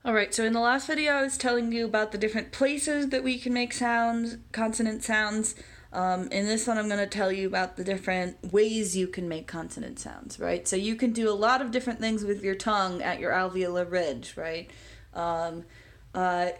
Alright, so in the last video I was telling you about the different places that we can make sounds, consonant sounds. In this one I'm going to tell you about the different ways you can make consonant sounds, right? So you can do a lot of different things with your tongue at your alveolar ridge, right? For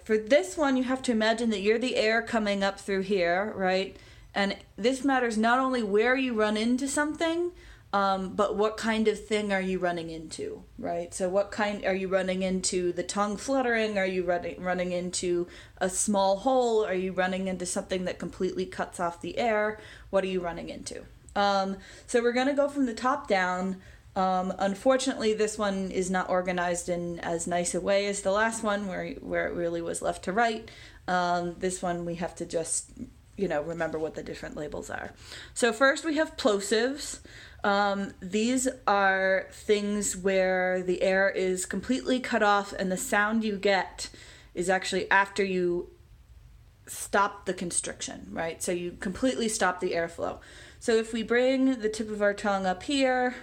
this one you have to imagine that you're the air coming up through here, right? And this matters not only where you run into something, but what kind of thing are you running into, right? So what kind, are you running into the tongue fluttering? Are you running into a small hole? Are you running into something that completely cuts off the air? What are you running into? So we're going to go from the top down. Unfortunately, this one is not organized in as nice a way as the last one where it really was left to right. This one we have to just, remember what the different labels are. So first we have plosives. These are things where the air is completely cut off and the sound you get is actually after you stop the constriction, right? So you completely stop the airflow. So if we bring the tip of our tongue up here,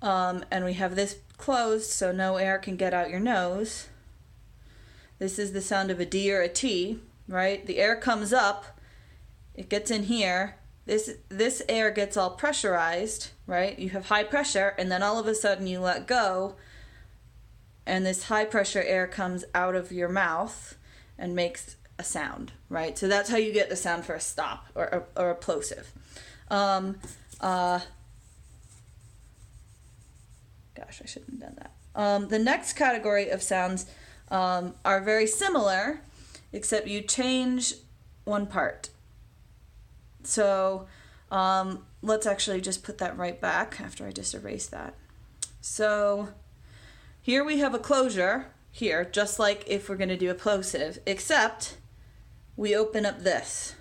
and we have this closed so no air can get out your nose, this is the sound of a D or a T, right? The air comes up, it gets in here, this air gets all pressurized, right? You have high pressure, and then all of a sudden you let go, and this high pressure air comes out of your mouth and makes a sound, right? So that's how you get the sound for a stop or a plosive. Gosh, I shouldn't have done that. The next category of sounds are very similar, except you change one part. So let's actually just put that right back after I just erased that. So here we have a closure here, just like if we're going to do a plosive, except we open up this.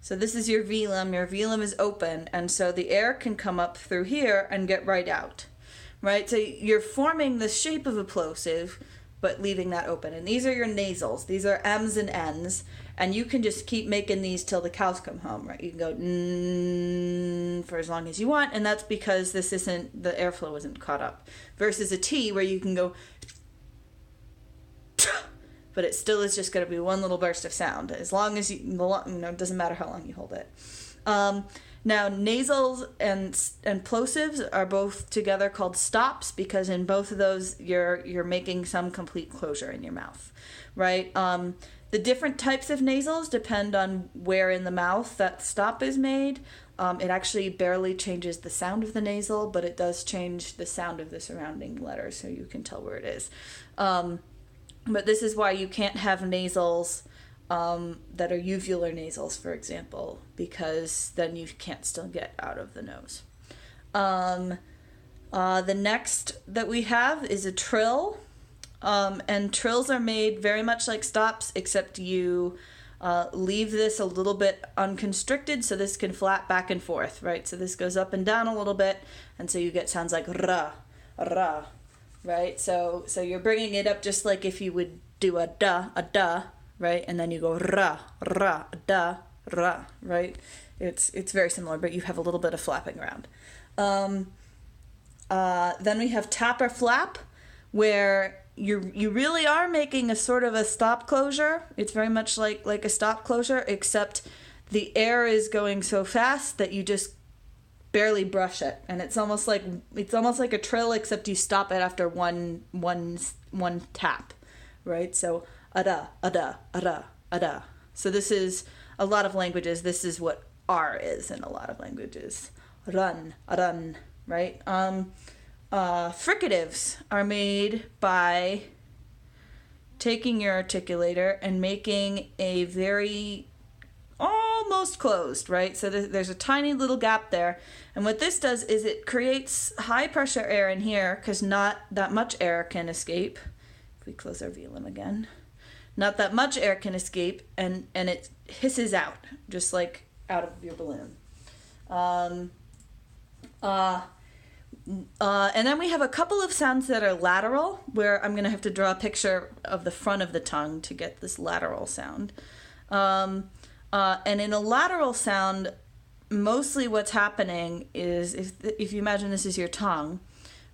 So this is your velum. Your velum is open, and so the air can come up through here and get right out, right? So you're forming the shape of a plosive, but leaving that open. And these are your nasals. These are M's and N's, and you can just keep making these till the cows come home, right? You can go mm for as long as you want, and that's because the airflow isn't caught up. Versus a T where you can go but it still is just going to be one little burst of sound, as long as it doesn't matter how long you hold it. Now, nasals and plosives are both together called stops, because in both of those you're making some complete closure in your mouth, right? The different types of nasals depend on where in the mouth that stop is made. It actually barely changes the sound of the nasal, but it does change the sound of the surrounding letters, so you can tell where it is. But this is why you can't have nasals that are uvular nasals, for example, because then you can't still get out of the nose. The next that we have is a trill, and trills are made very much like stops, except you leave this a little bit unconstricted, so this can flap back and forth, right? So this goes up and down a little bit, and so you get sounds like ra, ra. Right, so you're bringing it up just like if you would do a da, right, and then you go ra, ra, da, ra, right? It's very similar, but you have a little bit of flapping around. Then we have tap or flap, where you really are making a sort of a stop closure. It's very much like a stop closure, except the air is going so fast that you just barely brush it, and it's almost like a trill, except you stop it after one tap, right? So ada, ada, ada, ada. So this is a lot of languages. This is what R is in a lot of languages. Run, run, right? Fricatives are made by taking your articulator and making a very almost closed, right? So there's a tiny little gap there, and what this does is it creates high pressure air in here, because not that much air can escape. If we close our velum again, not that much air can escape, and it hisses out just like out of your balloon. And then we have a couple of sounds that are lateral, where I'm going to have to draw a picture of the front of the tongue to get this lateral sound. And in a lateral sound, mostly what's happening is if you imagine this is your tongue,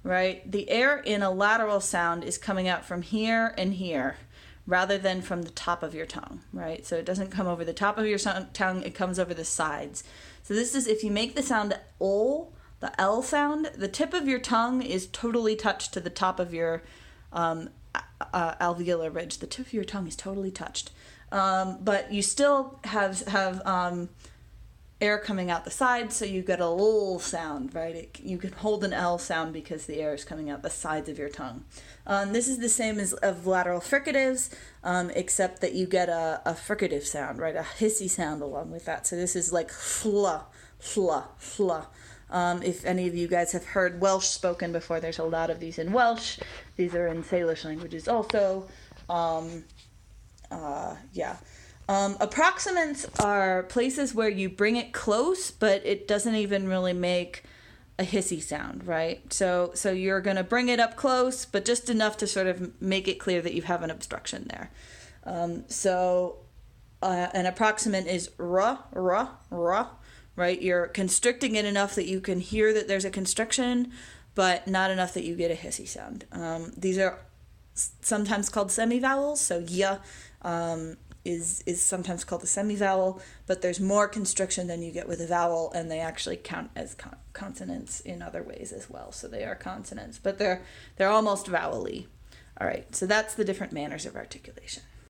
right? The air in a lateral sound is coming out from here and here rather than from the top of your tongue, right? So it doesn't come over the top of your tongue, it comes over the sides. So this is, if you make the sound O, the L sound, the tip of your tongue is totally touched to the top of your alveolar ridge. The tip of your tongue is totally touched. But you still have air coming out the sides, so you get a L sound, right? You can hold an L sound because the air is coming out the sides of your tongue. This is the same as of lateral fricatives, except that you get a fricative sound, right? A hissy sound along with that. So this is like fla, fla, fla. If any of you guys have heard Welsh spoken before, there's a lot of these in Welsh. These are in Salish languages also. Approximants are places where you bring it close, but it doesn't even really make a hissy sound, right? So you're going to bring it up close, but just enough to sort of make it clear that you have an obstruction there. An approximant is ra, ra, ra, right? You're constricting it enough that you can hear that there's a constriction, but not enough that you get a hissy sound. These are sometimes called semivowels, so ya is sometimes called a semivowel, but there's more constriction than you get with a vowel, and they actually count as consonants in other ways as well. So they are consonants, but they're almost vowel-y. All right, so that's the different manners of articulation.